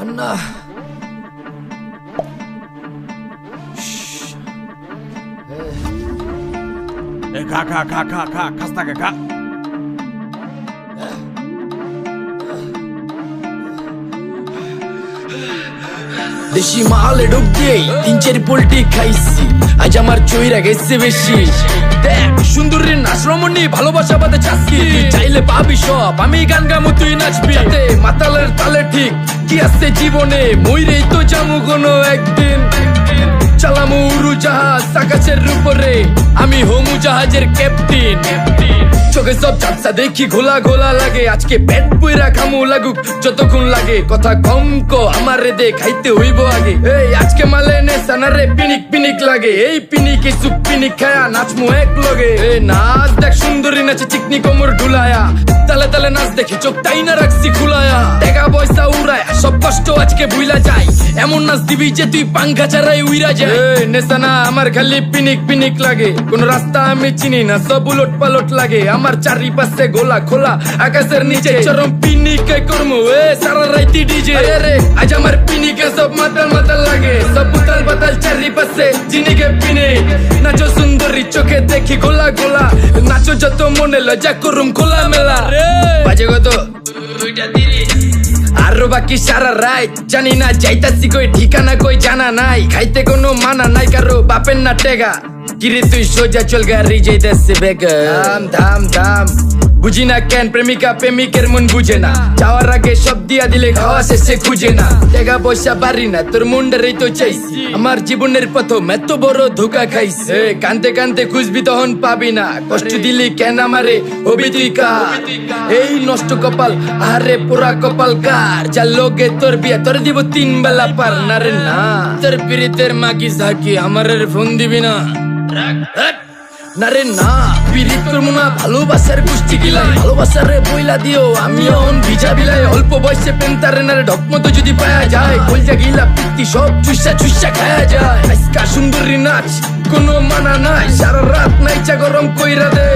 అన్నా খাস্তা খা দেশি মালে ডুব দিয়ে 3-4 পোল্টি খাইছি, আজ আমার চইরা গেছে বেশি। দেখ সুন্দরীর নাচ রমণী, ভালোবাসা বাদে চাচ্ছি, তুই চাইলে পাবি সব, আমি গান গামু তুই নাচবি। মাতালের তালে ঠিক কি আছে জীবনে, মইরেই তো যামু কোনো একদিন। চালামু উড়োজাহাজ আকাশের উপরে, আমি হমু জাহাজের ক্যাপ্টেন। চোখে সব ঝাপসা দেখি ঘোলা ঘোলা লাগে, আজকে পেট পুইরা খামু লাগুক যতক্ষণ লাগে। কথা কম কো আমারে দে খাইতে হইব আগে, এই আজকে মালে নে সানারে পিনিক পিনিক লাগে। এই পিনিকে সুপ পিনিক খায়া নাচমু এক লগে। এই নাচ দেখ সুন্দরী নাচে চিকনি কোমর ঢুলায়া, তালে তালে নাচ দেখি চোখ তাই না রাখছি খুলায়া। টাকা পয়সা উড়ায় সব কষ্ট আজকে ভুইলা যায়, এমন নাচ দিবি যে তুই পাঙ্খা ছাড়াই উইরা যায়। নেশানা আমার খালি পিনিক পিনিক লাগে, কোন রাস্তা আমি চিনি না, সব উলট পালট লাগে। আমার চারিপাশে গোলা খোলা আকাশের নিচে, চরম পিনিকে করমু সারা রাইতি ডিজে। রে আজ আমার পিনিকে সব মাতাল মাতাল লাগে, সব উতাল পাতাল চারিপাশে চিনিকে পিনিক। নাচো সুন্দরী চোখে দেখি গোলা গোলা, নাচো যত মনে লজা করুম খোলা মেলা। বাজে কত আরো বাকি সারা রাত জানি না, যাইতাছি কই ঠিকানা কই জানা নাই। খাইতে কোনো মানা নাই কারো বাপের না টেগা, কিরে তুই সোজা চল গাড়ি যাইতাছে বেগা। ধাম ধাম ধাম বুঝি না কেন প্রেমিকা প্রেমিকের মন বুঝে না, যাওয়ার আগে সব দিয়া দিলে খাওয়া শেষে খুঁজে না। টাকা পয়সা বাড়ি না তোর মুন্ডারেই তো চাইছি, আমার জীবনের প্রথম এত বড় ধোকা খাইছে। কানতে কানতে খুঁজবি তখন পাবি না, কষ্ট দিলি কেন আমারে হবি তুই কার। এই নষ্ট কপাল আরে পোড়া কপাল কার, যার লোকে তোর বিয়া তোর দিব 3 বেলা পার। না রে না তোর পিরিতের মাগি ঝাঁকি আমার ফোন দিবি না। না রে না পিরিত করবো না, ভালোবাসার গোষ্ঠী গিলাই, ভালোবাসারে বইলা দিও আমি অন ভিজা বিলাই। অল্প বয়সে প্রেম তারে না রে ঢকমতো যদি পায়া যায়, কলজা গিলা পিত্তি সব চুষা চুষা খায়া যায়। আজকা সুন্দরী নাচ কোনো মানা নাই, সারা রাত নাইচা গরম কইরা দে।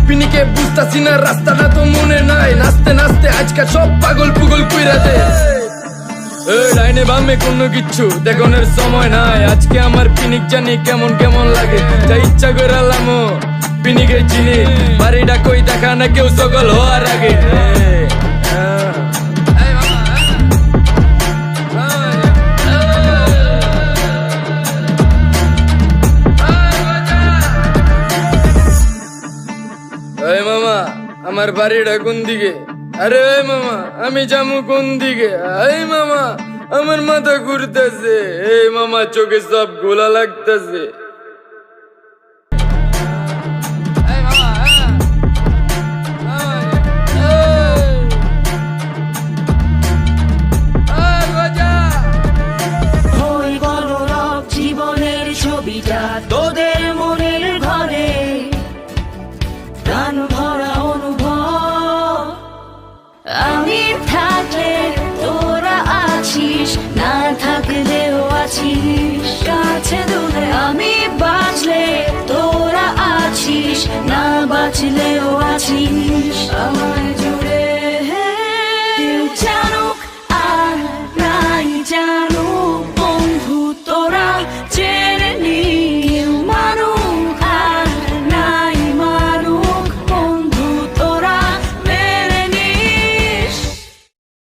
পিনিকে বুঝতাছি না রাস্তাটা তো মনে নাই, নাচতে নাচতে আজকা সব পাগল পুগল কইরা দে। ডাইনে বামে কোনো কিচ্ছু দেখনের সময় নাই, আজকে আমার পিনিক জানি কেমন কেমন লাগে। যা ইচ্ছা করে লামো পিনিকে চিনি, বাড়িটা কই দেখা না কেউ সকল হওয়ার আগে। এই মামা আমার বাড়িটা কোন দিকে? আরে ওই মামা আমি যামু কোন দিকে? এই মামা আমার মাথা ঘুরতেছে, এই মামা চোখে সব গোলা লাগতেছে। জীবনের ছবিটা তোদের মনের ঘরে, প্রাণ ভরা অনুভব। আমি থাকলে তোরা আছিস, না থাকলেও আছিস কাছে দূরে। আমি বাঁচলে তোরা আছিস, না বাঁচলেও আছিস আমার